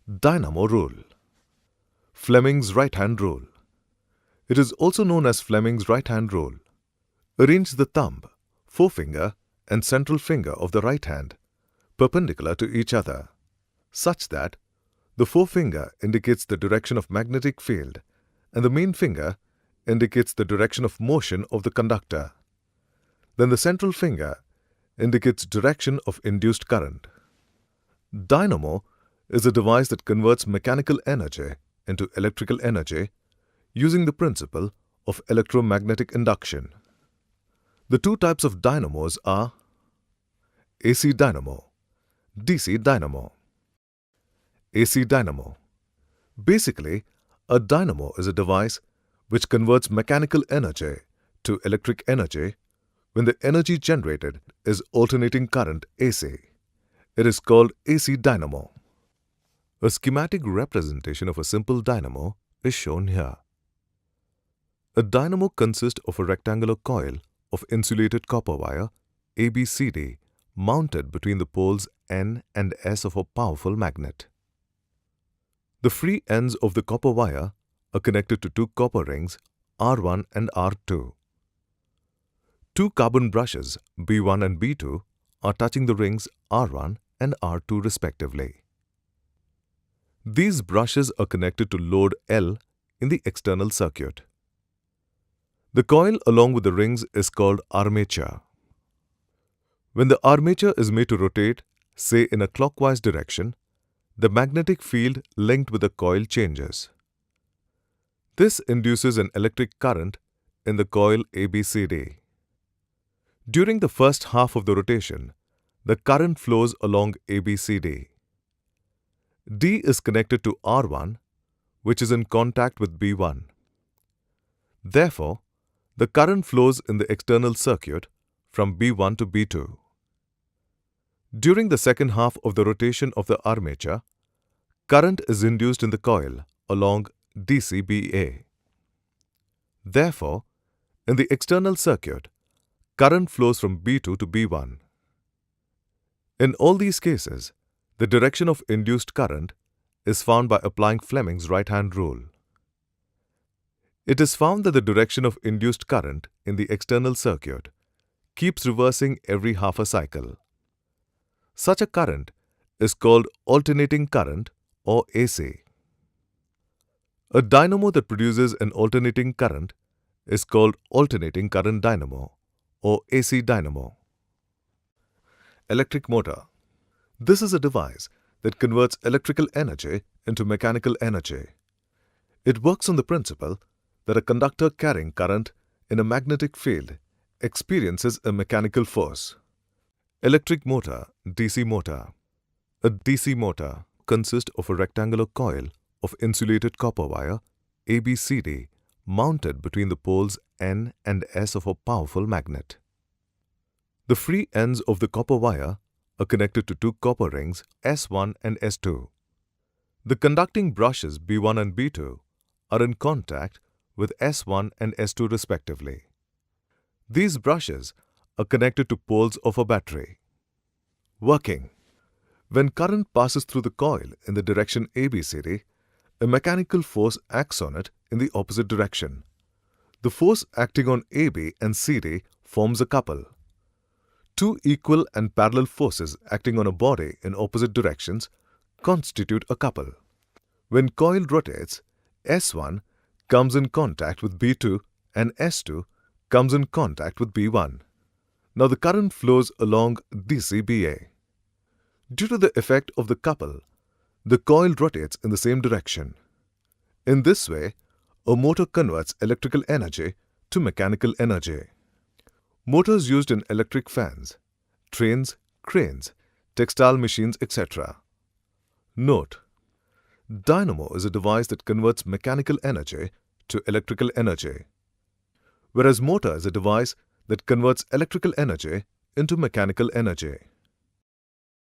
Dynamo rule. Fleming's right-hand rule. It is also known as Fleming's right-hand rule. Arrange the thumb, forefinger, and central finger of the right hand perpendicular to each other, such that the forefinger indicates the direction of magnetic field and the main finger indicates the direction of motion of the conductor. Then the central finger indicates direction of induced current. Dynamo is a device that converts mechanical energy into electrical energy using the principle of electromagnetic induction. The two types of dynamos are AC dynamo, DC dynamo. AC dynamo. Basically, a dynamo is a device which converts mechanical energy to electric energy when the energy generated is alternating current AC. It is called AC dynamo. A schematic representation of a simple dynamo is shown here. A dynamo consists of a rectangular coil of insulated copper wire ABCD mounted between the poles N and S of a powerful magnet. The free ends of the copper wire are connected to two copper rings R1 and R2. Two carbon brushes B1 and B2 are touching the rings R1 and R2 respectively. These brushes are connected to load L in the external circuit. The coil along with the rings is called armature. When the armature is made to rotate, say in a clockwise direction, the magnetic field linked with the coil changes. This induces an electric current in the coil ABCD. During the first half of the rotation, the current flows along ABCD. D is connected to R1, which is in contact with B1. Therefore, the current flows in the external circuit from B1 to B2. During the second half of the rotation of the armature, current is induced in the coil along DCBA. Therefore, in the external circuit, current flows from B2 to B1. In all these cases, the direction of induced current is found by applying Fleming's right-hand rule. It is found that the direction of induced current in the external circuit keeps reversing every half a cycle. Such a current is called alternating current or AC. A dynamo that produces an alternating current is called alternating current dynamo or AC dynamo. Electric motor. This is a device that converts electrical energy into mechanical energy. It works on the principle that a conductor carrying current in a magnetic field experiences a mechanical force. Electric motor, DC motor. A DC motor consists of a rectangular coil of insulated copper wire ABCD mounted between the poles N and S of a powerful magnet. The free ends of the copper wire are connected to two copper rings S1 and S2. The conducting brushes B1 and B2 are in contact with S1 and S2 respectively. These brushes are connected to poles of a battery. Working. When current passes through the coil in the direction ABCD, a mechanical force acts on it in the opposite direction. The force acting on AB and CD forms a couple. Two equal and parallel forces acting on a body in opposite directions constitute a couple. When coil rotates, S1 comes in contact with B2 and S2 comes in contact with B1. Now the current flows along DCBA. Due to the effect of the couple, the coil rotates in the same direction. In this way, a motor converts electrical energy to mechanical energy. Motors used in electric fans, trains, cranes, textile machines, etc. Note: dynamo is a device that converts mechanical energy to electrical energy, whereas motor is a device that converts electrical energy into mechanical energy.